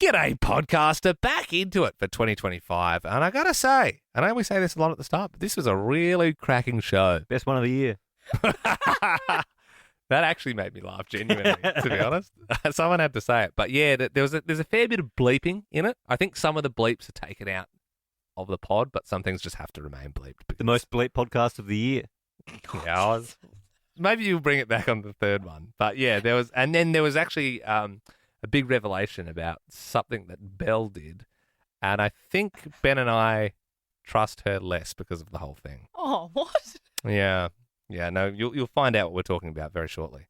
G'day, podcaster. Back into it for 2025. And I got to say, I know we say this a lot at the start, but this was a really cracking show. Best one of the year. That actually made me laugh genuinely, to be honest. Someone had to say it. But yeah, there's a fair bit of bleeping in it. I think some of the bleeps are taken out of the pod, but some things just have to remain bleeped. The most bleep podcast of the year. Yeah, maybe you'll bring it back on the third one. But yeah, there was actually a big revelation about something that Belle did. And I think Ben and I trust her less because of the whole thing. Oh, what? Yeah. Yeah, no, you'll find out what we're talking about very shortly.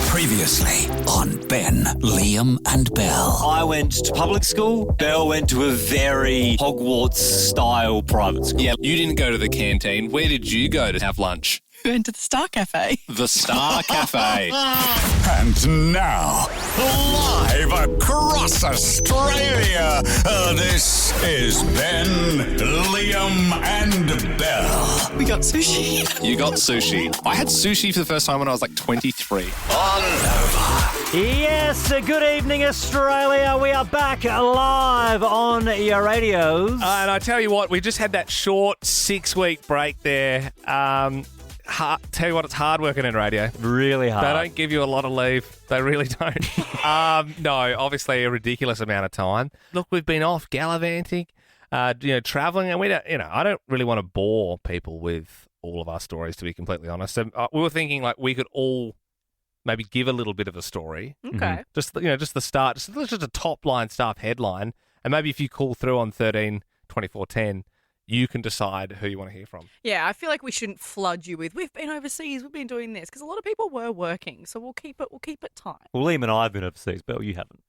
Previously on Ben, Liam and Belle. I went to public school. Belle went to a very Hogwarts-style private school. Yeah, you didn't go to the canteen. Where did you go to have lunch? We went to the Star Cafe. The Star Cafe. And now, live across Australia, this is Ben, Liam and Belle. We got sushi. You got sushi. I had sushi for the first time when I was like 23. On Nova. Yes, good evening, Australia. We are back live on your radios. And I tell you what, we just had that short 6-week break there. Tell you what, it's hard working in radio. Really hard. They don't give you a lot of leave. They really don't. No, obviously a ridiculous amount of time. Look, we've been off gallivanting, traveling, and we don't, I don't really want to bore people with all of our stories, to be completely honest. So we were thinking like we could all maybe give a little bit of a story. Okay. Just the start, just a top line stuff headline, and maybe if you call through on 13 24 10, you can decide who you want to hear from. Yeah, I feel like we shouldn't flood you with, we've been overseas, we've been doing this, because a lot of people were working, so we'll keep it tight. Well, Liam and I have been overseas, Belle, you haven't.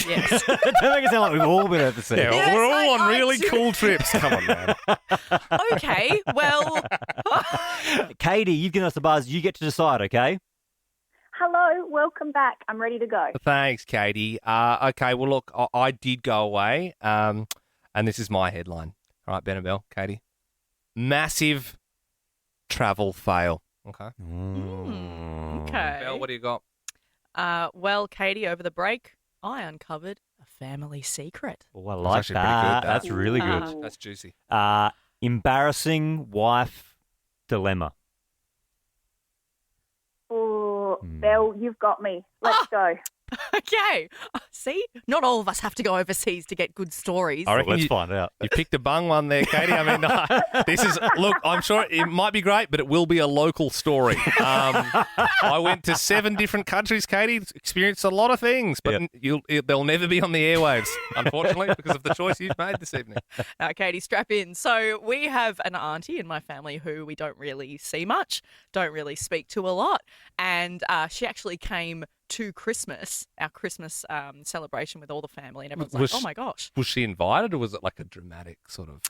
Yes. Don't make it sound like we've all been overseas. Yeah, Yes, we're all on I really do. cool trips. Come on, man. Okay, well, Katie, you've given us the buzz. You get to decide, okay? Hello, welcome back. I'm ready to go. Thanks, Katie. Okay, well, look, I did go away, and this is my headline. All right, Ben and Belle, Katie. Massive travel fail. Okay. okay. Belle, what do you got? Well, Katie, over the break, I uncovered a family secret. Oh, I like actually pretty good, that. that. That's really good. Ooh. That's juicy. Embarrassing wife dilemma. Oh, Belle, you've got me. Let's go. Okay. See, not all of us have to go overseas to get good stories. I reckon Let's you, find out. you picked a bung one there, Katie. I mean, look, I'm sure it might be great, but it will be a local story. I went to 7 different countries, Katie, experienced a lot of things, but they'll never be on the airwaves, unfortunately, because of the choice you've made this evening. Now, Katie, strap in. So we have an auntie in my family who we don't really see much, don't really speak to a lot. And she actually came to Christmas, our Christmas celebration with all the family, and everyone's like, oh my gosh. Was she invited, or was it like a dramatic sort of...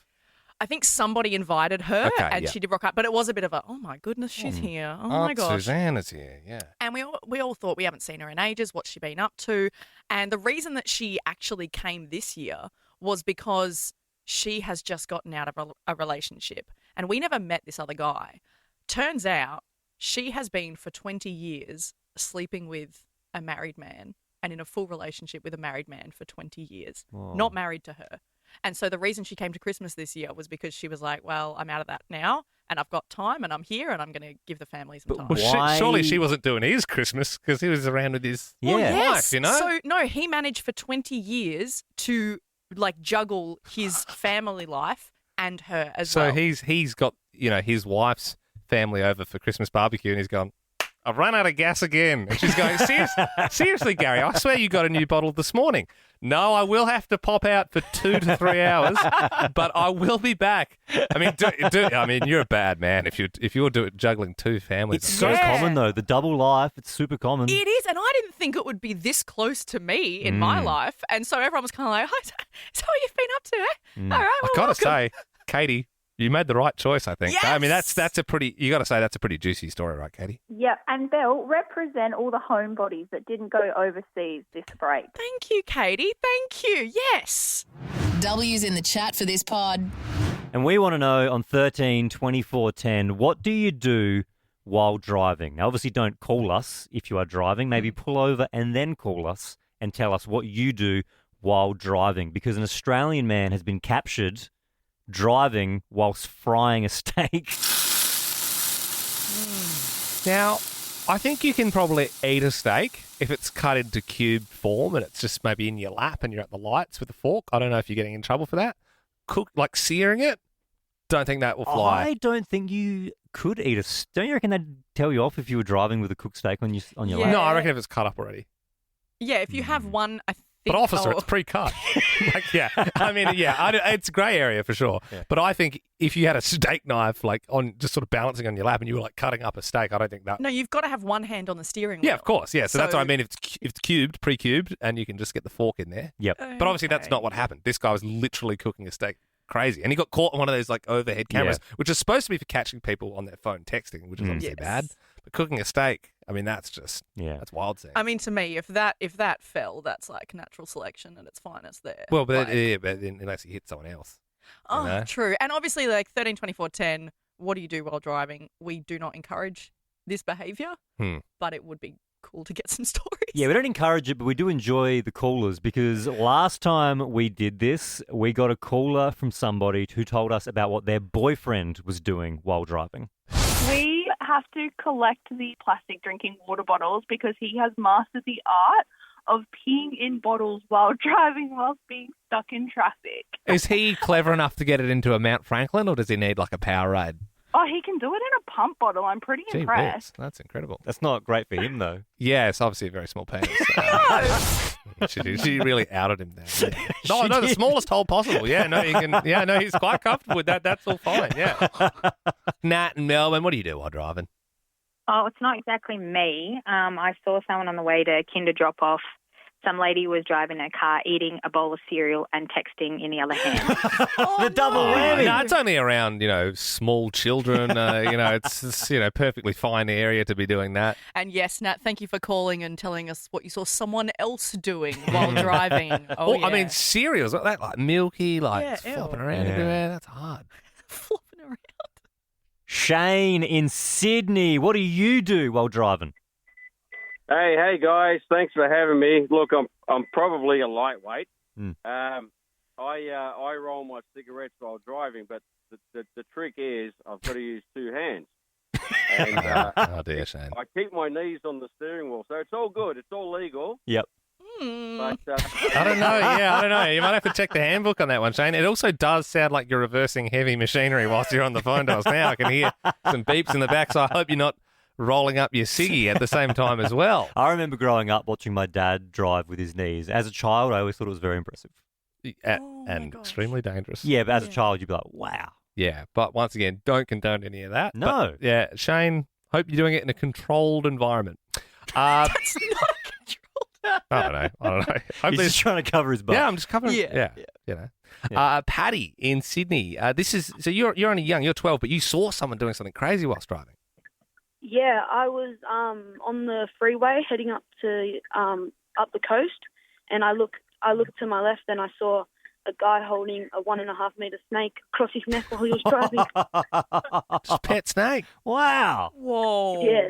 I think somebody invited her, Okay, and yeah. she did rock up, but it was a bit of a, oh my goodness, she's here. Oh my Aunt gosh. Susanna's here, yeah. And we all thought we haven't seen her in ages, what's she been up to? And the reason that she actually came this year was because she has just gotten out of a relationship. And we never met this other guy. Turns out she has been for 20 years sleeping with a married man and in a full relationship with a married man for 20 years, not married to her. And so the reason she came to Christmas this year was because she was like, well, I'm out of that now and I've got time and I'm here and I'm going to give the family some time. Well, Why- surely she wasn't doing his Christmas because he was around with his Yeah. wife, you know? So, no, he managed for 20 years to, like, juggle his family life and her as well. So he's got, his wife's family over for Christmas barbecue, and he's gone, I've run out of gas again. And she's going, seriously, Gary, I swear you got a new bottle this morning. No, I will have to pop out for 2 to 3 hours, but I will be back. I mean, you're a bad man if you're juggling 2 families. It's so Yeah. common, though. The double life, it's super common. It is, and I didn't think it would be this close to me in my life. And so everyone was kind of like, oh, so what you've been up to, eh? All right, well, I gotta welcome. say, Katie, you made the right choice, I think. Yes! I mean, you got to say that's a pretty juicy story, right, Katie? Yep, and Belle, represent all the homebodies that didn't go overseas this break. Thank you, Katie. Thank you. Yes. W's in the chat for this pod. And we want to know on 13 24 10, what do you do while driving? Now, obviously, don't call us if you are driving. Maybe pull over and then call us and tell us what you do while driving, because an Australian man has been captured driving whilst frying a steak. Now, I think you can probably eat a steak if it's cut into cube form and it's just maybe in your lap and you're at the lights with a fork. I don't know if you're getting in trouble for that. Like searing it, don't think that will fly. I don't think you could eat a steak. Don't you reckon they'd tell you off if you were driving with a cooked steak on your lap? No, I reckon if it's cut up already. Yeah, if you have one, I think. But officer, it's pre-cut. It's grey area for sure. Yeah. But I think if you had a steak knife like on just sort of balancing on your lap and you were like cutting up a steak, I don't think that. No, you've got to have one hand on the steering wheel. Yeah, of course. Yeah, so that's what I mean. If it's cubed, pre-cubed, and you can just get the fork in there. Yep. But obviously that's not what happened. This guy was literally cooking a steak. Crazy. And he got caught on one of those like overhead cameras, which is supposed to be for catching people on their phone texting, which is obviously bad. But cooking a steak, I mean, that's just that's wild scene. I mean, to me, if that fell, that's like natural selection at its finest there. Well, but then unless you hit someone else. Oh, you know? true. And obviously, like 13, 24, 10, what do you do while driving? We do not encourage this behaviour, but it would be cool to get some stories. Yeah, we don't encourage it, but we do enjoy the callers, because last time we did this, we got a caller from somebody who told us about what their boyfriend was doing while driving. We have to collect the plastic drinking water bottles because he has mastered the art of peeing in bottles while driving whilst being stuck in traffic. Is he clever enough to get it into a Mount Franklin, or does he need like a Powerade? Oh, he can do it in a pump bottle. I'm pretty Gee impressed. whiz, that's incredible. That's not great for him, though. Yeah, it's obviously a very small penis. She really outed him there. No, the smallest hole possible. Yeah, no, he can. Yeah, no, he's quite comfortable with that. That's all fine. Yeah. Nat and Melbourne, what do you do while driving? Oh, it's not exactly me. I saw someone on the way to Kinder drop-off. Some lady was driving a car, eating a bowl of cereal and texting in the other hand. The double whammy. No, it's only around, small children. It's perfectly fine area to be doing that. And yes, Nat, thank you for calling and telling us what you saw someone else doing while driving. Oh, yeah. I mean, cereals like that, like milky, Yeah, flopping ew. around everywhere. That's hard. Flopping around. Shane in Sydney, what do you do while driving? Hey guys! Thanks for having me. Look, I'm probably a lightweight. I roll my cigarettes while driving, but the trick is I've got to use two hands. And, oh dear, Shane. I keep my knees on the steering wheel, so it's all good. It's all legal. Yep. But I don't know. Yeah, I don't know. You might have to check the handbook on that one, Shane. It also does sound like you're reversing heavy machinery whilst you're on the phone to us now. I can hear some beeps in the back, so I hope you're not rolling up your ciggy at the same time as well. I remember growing up watching my dad drive with his knees. As a child, I always thought it was very impressive. And extremely dangerous. Yeah, but as a child, you'd be like, wow. Yeah, but once again, don't condone any of that. No. But, yeah, Shane, hope you're doing it in a controlled environment. That's not controlled. I don't know. He's just trying to cover his butt. Yeah, I'm just covering. Yeah. Patty in Sydney. So you're only young. You're 12, but you saw someone doing something crazy whilst driving. Yeah, I was on the freeway heading up to up the coast, and I looked to my left, and I saw a guy holding a 1.5 meter snake across his neck while he was driving. Just pet snake. Wow. Whoa. Yeah.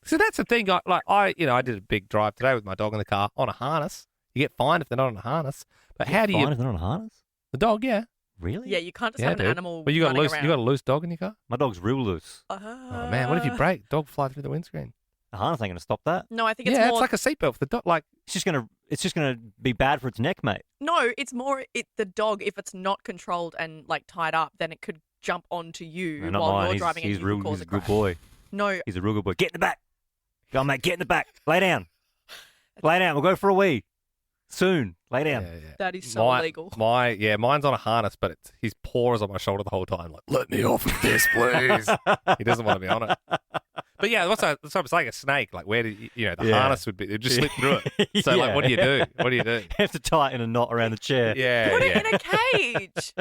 So that's the thing. I did a big drive today with my dog in the car on a harness. You get fined if they're not on a harness. But how do you? Fined if they're not on a harness? The dog, yeah. Really? Yeah, you can't just have an animal. Well, you got running loose. around. You got a loose dog in your car. My dog's real loose. Oh man, what if you break? Dog fly through the windscreen. The harness ain't going to stop that. No, I think it's Yeah, more. it's like a seatbelt for the dog. Like It's just gonna be bad for its neck, mate. No, it's more the dog. If it's not controlled and like tied up, then it could jump onto you No, not while mine. you're He's, driving. he's and you real. can cause He's a a good crash. boy. No, He's a real good boy. Get in the back. Go on, mate. Get in the back. Lay down. Lay down. We'll go for a wee. Soon. Lay down. that is so illegal. Mine's on a harness, but his paw is on my shoulder the whole time. Like, let me off of this, please. He doesn't want to be on it. But yeah, that's what I'm saying. A snake, like where did the harness would be? It'd just slip through it. So like, what do you do? What do you do? You have to tighten a knot around the chair. Yeah, Put it in a cage.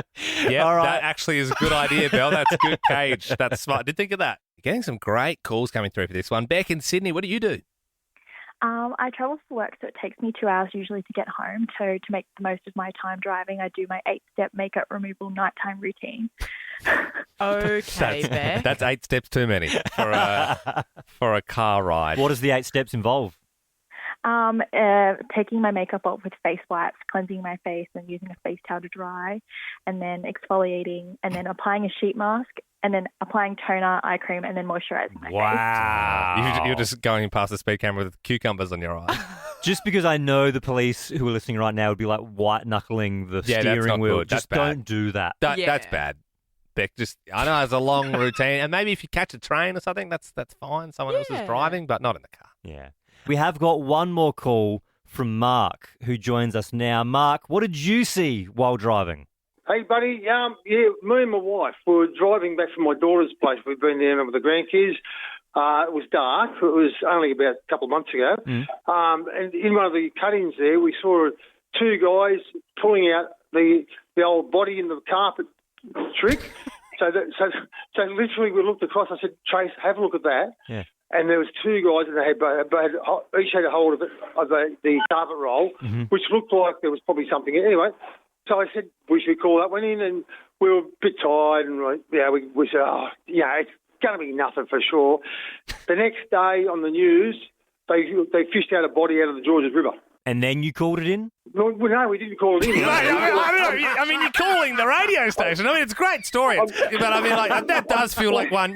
Yeah, All right. that actually is a good idea, Belle. That's a good cage. That's smart. Did think of that. Getting some great calls coming through for this one. Beck in Sydney, what do you do? I travel for work, so it takes me 2 hours usually to get home. So to make the most of my time driving, I do my 8-step makeup removal nighttime routine. Okay, Beck. That's 8 steps too many for a car ride. What does the 8 steps involve? Taking my makeup off with face wipes, cleansing my face and using a face towel to dry, and then exfoliating, and then applying a sheet mask, and then applying toner, eye cream, and then moisturising my face. Wow. You're just going past the speed camera with cucumbers on your eyes. Just because I know the police who are listening right now would be like white-knuckling the that's steering not wheel. good. Just That's bad. don't do that. That's bad. Beck, I know it's a long routine, and maybe if you catch a train or something, that's fine. Someone else is driving, but not in the car. Yeah. We have got one more call from Mark, who joins us now. Mark, what did you see while driving? Hey, buddy. Me and my wife were driving back from my daughter's place. We've been there with the grandkids. It was dark. It was only about a couple of months ago. And in one of the cut-ins there, we saw two guys pulling out the old body in the carpet trick. So literally we looked across. I said, Trace, have a look at that. Yeah. And there was two guys, and they had each had a hold of the carpet roll, which looked like there was probably something. Anyway, so I said, we should call that one in, and we were a bit tired, and we said, it's going to be nothing for sure. The next day on the news, they fished out a body out of the Georges River. And then you called it in? No, we didn't call it in. I mean, you're calling the radio station. I mean, it's a great story. But I mean, like that does feel like one,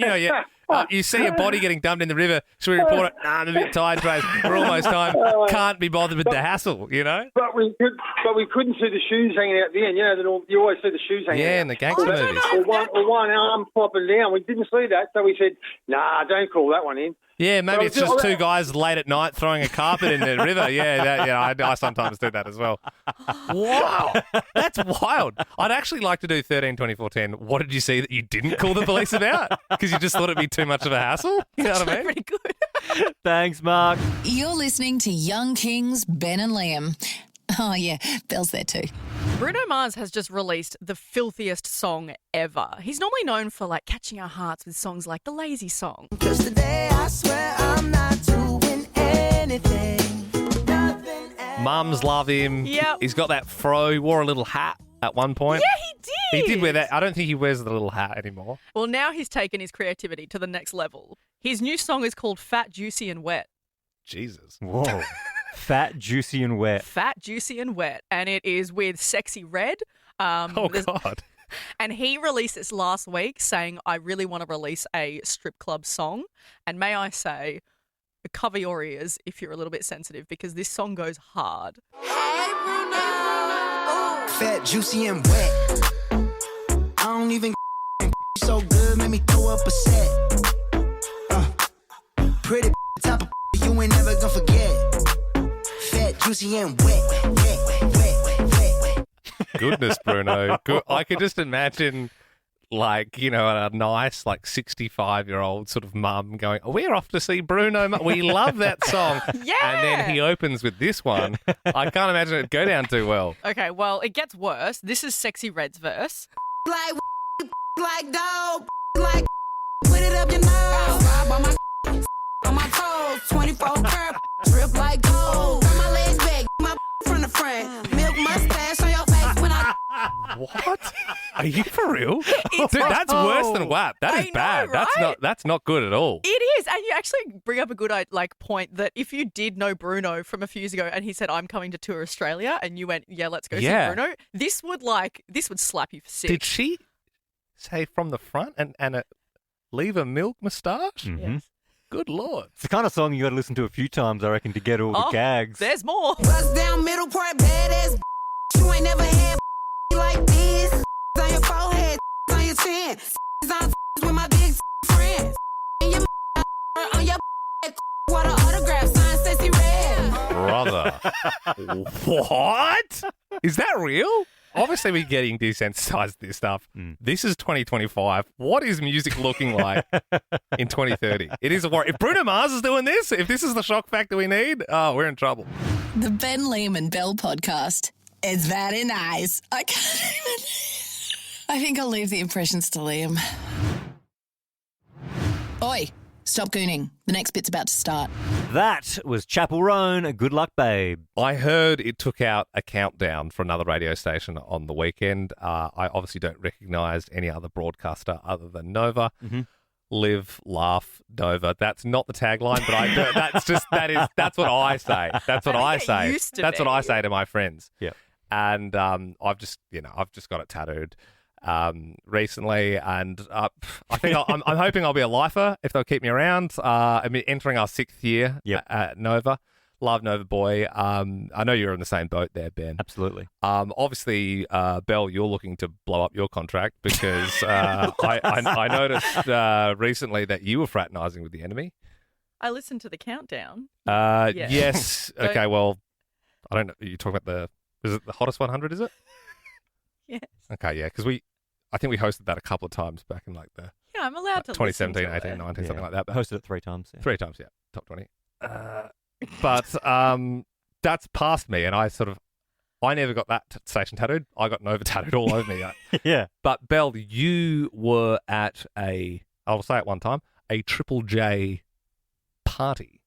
you see a body getting dumped in the river. Should we report it? Nah, I'm a bit tired, Trace. We're almost time. Can't be bothered with the hassle, But we couldn't see the shoes hanging out the end. You always see the shoes hanging out. Yeah, in the gangster movies. Or one arm popping down. We didn't see that, so we said, nah, don't call that one in. Yeah, maybe it's just two guys late at night throwing a carpet in the river. I sometimes do that as well. Wow, that's wild. I'd actually like to do 13, 24, 10. What did you see that you didn't call the police about? Because you just thought it'd be too much of a hassle? You know what I mean? Pretty good. Thanks, Mark. You're listening to Young Kings, Ben and Liam. Oh, yeah, Belle's there too. Bruno Mars has just released the filthiest song ever. He's normally known for catching our hearts with songs like the Lazy Song. Just today I swear I'm not doing anything. Mums love him. Yep. He's got that fro. He wore a little hat at one point. Yeah, he did. He did wear that. I don't think he wears the little hat anymore. Well, now he's taken his creativity to the next level. His new song is called Fat, Juicy and Wet. Jesus. Whoa. Fat, Juicy and Wet. Fat, Juicy and Wet. And it is with Sexy Red. God. And he released this last week saying, I really want to release a strip club song. And may I say, cover your ears if you're a little bit sensitive, because this song goes hard. Hey, Bruno. Fat, juicy, and wet. I don't even so good, make me throw up a set. Pretty top of you ain't never gonna forget. Fat, juicy, and wet. Goodness, Bruno. I could just imagine, a nice, 65-year-old sort of mum going, we're off to see Bruno. We love that song. Yeah. And then he opens with this one. I can't imagine it'd go down too well. Okay, well, it gets worse. This is Sexy Red's verse. Like dog, like put it up your nose. Ride by my on my toes, 24 curb, drip like gold. Got my legs back, my from the front, milk mustache on your face when I. What? Are you for real? Dude, that's worse than WAP. That is bad. Right? That's not good at all. It is, and you actually bring up a good point that if you did know Bruno from a few years ago and he said, I'm coming to tour Australia, and you went, yeah, let's go see Bruno, this would slap you for six. Did she say from the front and leave a milk moustache? Mm-hmm. Yes. Good Lord. It's the kind of song you got to listen to a few times, I reckon, to get all the gags. There's more. Bust down middle part, badass. You ain't never had like this. On your forehead, on your chin. On with my big friends. And your on your what an autograph, sign Sexy Red. Brother. What? Is that real? Obviously, we're getting desensitized to this stuff. This is 2025. What is music looking like in 2030? It is a worry. If Bruno Mars is doing this, if this is the shock factor we need, we're in trouble. The Ben, Liam and Belle podcast. It's very nice. I can't even... I think I'll leave the impressions to Liam. Oi, stop gooning. The next bit's about to start. That was Chapel Roan. Good luck, babe. I heard it took out a countdown for another radio station on the weekend. I obviously don't recognise any other broadcaster other than Nova. Mm-hmm. live, laugh, Nova. That's not the tagline, but that's what I say. That's what I say. used to That's what be. I say to my friends. Yeah. And I've just got it tattooed recently, and I think I'm hoping I'll be a lifer if they'll keep me around. I'm entering our 6th year at Nova. Love Nova Boy. I know you're in the same boat there, Ben. Absolutely. Obviously, Belle, you're looking to blow up your contract because I noticed recently that you were fraternising with the enemy. I listened to the countdown. Yes. Don't- Okay. Well, I don't know. You're talking about is it the hottest 100? Is it? Yes. Okay. Yeah. Because I think we hosted that a couple of times back in like the Yeah, I'm allowed to 2017, listen to 18, it. 19, something like that. But Hosted it 3 times. Yeah. 3 times, yeah. Top 20. But that's past me, and I never got that station tattooed. I got Nova tattooed all over me. Yeah. But Belle, you were at I'll say it one time, a Triple J party.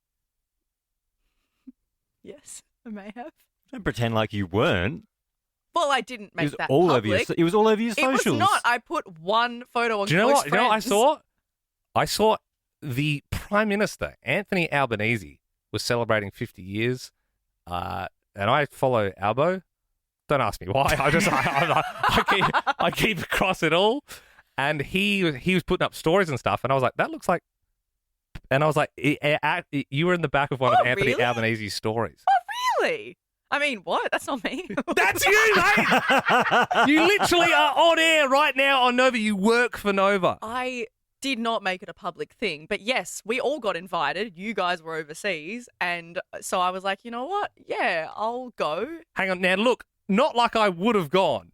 Yes, I may have. Don't pretend like you weren't. Well, I didn't make that all public. over it was all over your It was socials. not. I put one photo on Do you know close what? You know what I friends. saw? I saw the Prime Minister, Anthony Albanese, was celebrating 50 years, and I follow Albo. Don't ask me why. I keep across it all, and he was putting up stories and stuff, and I was like, that looks like, and I was like, you were in the back of one of Anthony really? Albanese's stories. Oh, really? I mean, what? That's not me. That's you, mate. You literally are on air right now on Nova. You work for Nova. I did not make it a public thing, but yes, we all got invited. You guys were overseas, and so I was like, you know what? Yeah, I'll go. Hang on now. Look, not like I would have gone,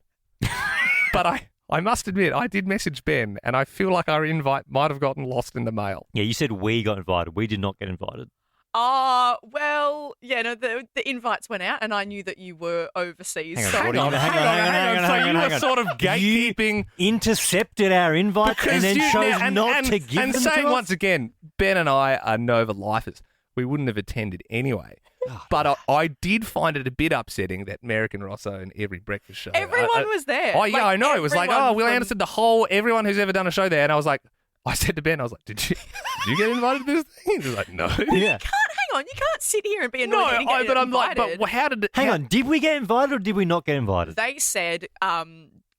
but I must admit I did message Ben, and I feel like our invite might have gotten lost in the mail. Yeah, you said we got invited. We did not get invited. Well, yeah, no, the invites went out, and I knew that you were overseas. Hang on, so what do you- hang on, So hang you on. were sort of gatekeeping. You intercepted our invite and then chose not to give and them saying to once us? again, Ben and I are Nova lifers. We wouldn't have attended anyway. But I did find it a bit upsetting that American Rosso and every breakfast show. Everyone was there. Oh, yeah, Like, I know. It was like, everyone Will from- Anderson, everyone who's ever done a show there. And I was like, I said to Ben, I was like, did you get invited to this thing? He was like, no. Yeah. Hang on, you can't sit here and be No, annoyed. you didn't get but I'm like, invited. but how did it? Hang on, did we get invited or did we not get invited? They said,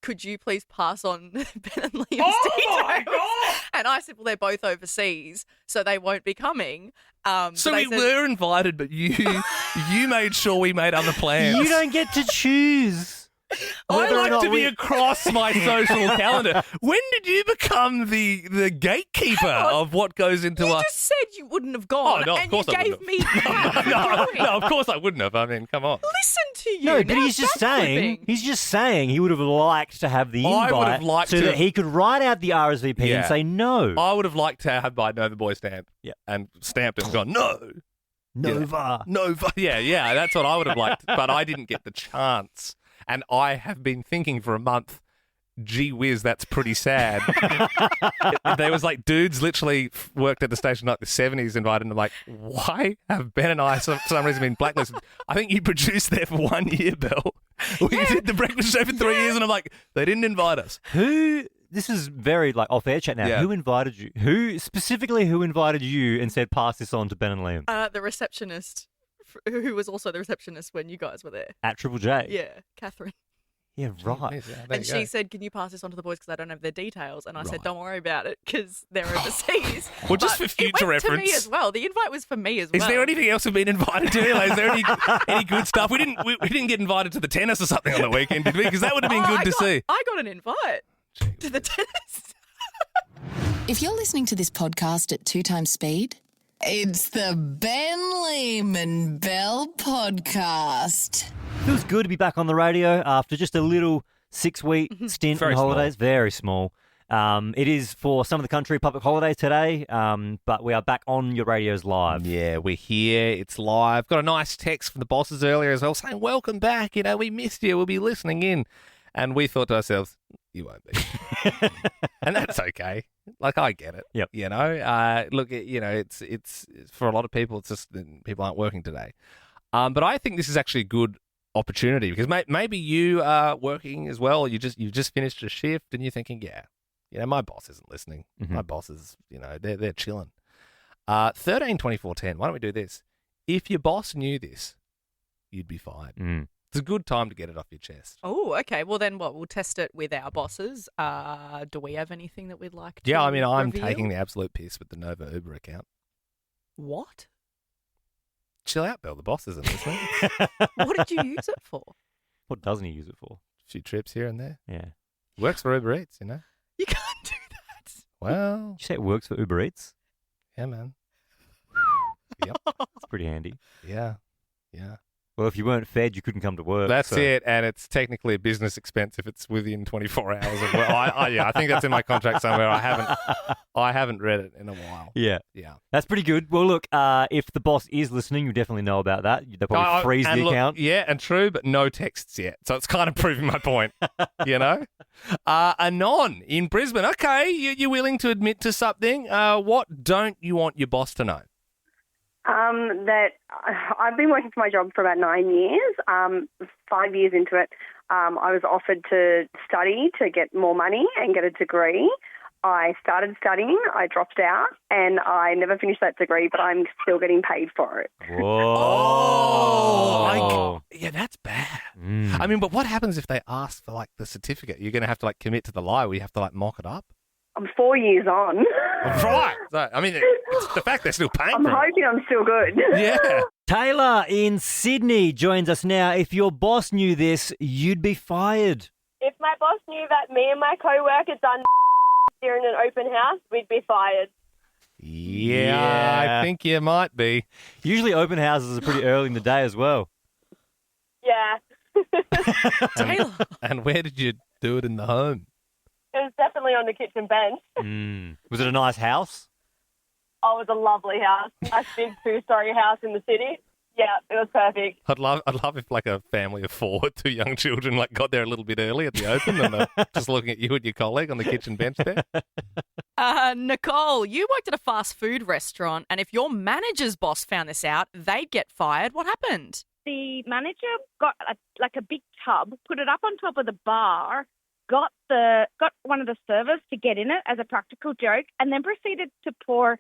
could you please pass on Ben and Liam's Oh my details? God! And I said, well, they're both overseas, so they won't be coming. So they we said- were invited, but you made sure we made other plans. You don't get to choose I whether or like not to be we... across my social calendar. When did you become the gatekeeper of what goes into You our... just said you wouldn't have gone, Oh, no, of and course you I gave wouldn't me crap. no, of course I wouldn't have. I mean, come on. Listen to you. No, but Now he's just saying. backflipping. He's just saying he would have liked to have the I would invite, have liked so to- that he could write out the RSVP and Yeah. say no. I would have liked to have my Nova Boy stamp. Yeah. And stamped it and gone, no. Nova. Nova. Yeah, that's what I would have liked. But I didn't get the chance. And I have been thinking for a month, gee whiz, that's pretty sad. There was like dudes literally worked at the station like the 70s invited, and I'm like, why have Ben and I for some reason been blacklisted? I think you produced there for 1 year, Belle. We did the breakfast show for 3 years, and I'm like, they didn't invite us. Who? This is very like off-air chat now. Yeah. Who invited you? Who invited you and said pass this on to Ben and Liam The receptionist, who was also the receptionist when you guys were there. at Triple J? Yeah, Catherine. Yeah, right. Yeah, there And you she go. said, can you pass this on to the boys because I don't have their details? And I Right. said, don't worry about it because they're overseas. Well, just But for future it went to me reference. as well. The invite was for me as well. Is there anything else we've been invited to? Like, is there any good stuff? We didn't get invited to the tennis or something on the weekend, did we? Because that would have been good to see. I got an invite to the tennis. If you're listening to this podcast at 2 times speed, it's the Ben, Liam and Belle podcast. Feels good to be back on the radio after just a little 6-week stint Very in holidays. Very small. It is for some of the country public holidays today, but we are back on your radios live. Yeah, we're here. It's live. Got a nice text from the bosses earlier as well saying, welcome back. You know, we missed you. We'll be listening in. And we thought to ourselves, you won't be. And that's okay. Like, I get it. Yep. You know, look, you know, it's for a lot of people, it's just that people aren't working today. But I think this is actually a good opportunity because maybe you are working as well. You've just finished a shift and you're thinking, yeah, my boss isn't listening. Mm-hmm. My boss is, they're chilling. 13-24-10. Why don't we do this? If your boss knew this, you'd be fired. It's a good time to get it off your chest. Oh, okay. Well, then what? We'll test it with our bosses. Do we have anything that we'd like to Yeah, I mean, I'm reveal? taking the absolute piss with the Nova Uber account. What? Chill out, Belle. The boss isn't listening. What did you use it for? What doesn't he use it for? A few trips here and there. Yeah. Works for Uber Eats, you know? You can't do that. Well, Did you say it works for Uber Eats? yeah, man. Yep. It's pretty handy. Yeah. Well, if you weren't fed, you couldn't come to work. That's so- it, and it's technically a business expense if it's within 24 hours of work. I think that's in my contract somewhere. I haven't read it in a while. Yeah. Yeah. That's pretty good. Well, look, if the boss is listening, you definitely know about that. They'll probably freeze and the look, account. Yeah, and true, but no texts yet. So it's kind of proving my point, Anon in Brisbane. Okay, you're willing to admit to something. What don't you want your boss to know? That I've been working for my job for about 9 years. 5 years into it, I was offered to study to get more money and get a degree. I started studying, I dropped out, and I never finished that degree, but I'm still getting paid for it. Whoa. Yeah, that's bad. I mean, but what happens if they ask for, like, the certificate? You're going to have to, like, commit to the lie where you have to, like, mock it up? I'm 4 years on. Right. So, I mean, it's the fact they're still paying I'm for it. hoping I'm still good. Yeah. Taylor in Sydney joins us now. If your boss knew this, you'd be fired. If my boss knew that me and my co-worker done during an open house, we'd be fired. Yeah, I think you might be. Usually open houses are pretty early in the day as well. Yeah. Taylor. And where did you do it in the home? It was definitely on the kitchen bench. Was it a nice house? Oh, it was a lovely house. Nice big 2-story house in the city. Yeah, it was perfect. I'd love if like a family of 4 with 2 young children like got there a little bit early at the open and they're just looking at you and your colleague on the kitchen bench there. Nicole, you worked at a fast food restaurant, and if your manager's boss found this out, they'd get fired. What happened? The manager got a big tub, put it up on top of the bar, got one of the servers to get in it as a practical joke, and then proceeded to pour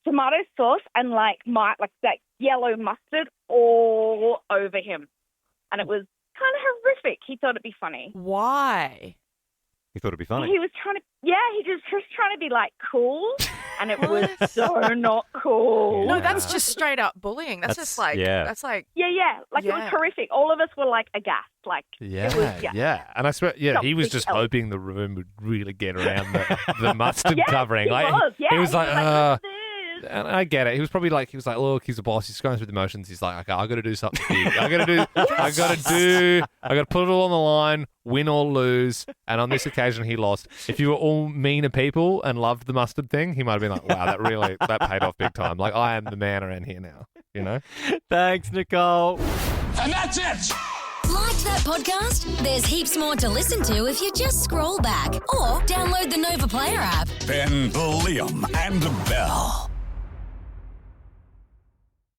tomato sauce and like that yellow mustard all over him, and it was kind of horrific. He thought it'd be funny. Why? He thought it'd be funny. He was trying to, he was trying to be like cool, and it was so not cool. No, that's just straight up bullying. That's just like, that's like, yeah, it was horrific. All of us were like aghast, like it was, And I swear, he was just hoping the room would really get around the mustard covering. He Like was, he was like, and I get it. He was probably like, look, he's a boss. He's going through the motions. He's like, okay, I got to do something big. I got to put it all on the line, win or lose. And on this occasion, he lost. If you were all meaner people and loved the mustard thing, he might have been like, wow, that paid off big time. Like, I am the man around here now, you know? Thanks, Nicole. And that's it. Like that podcast? There's heaps more to listen to if you just scroll back or download the Nova Player app. Ben, Liam, and Belle.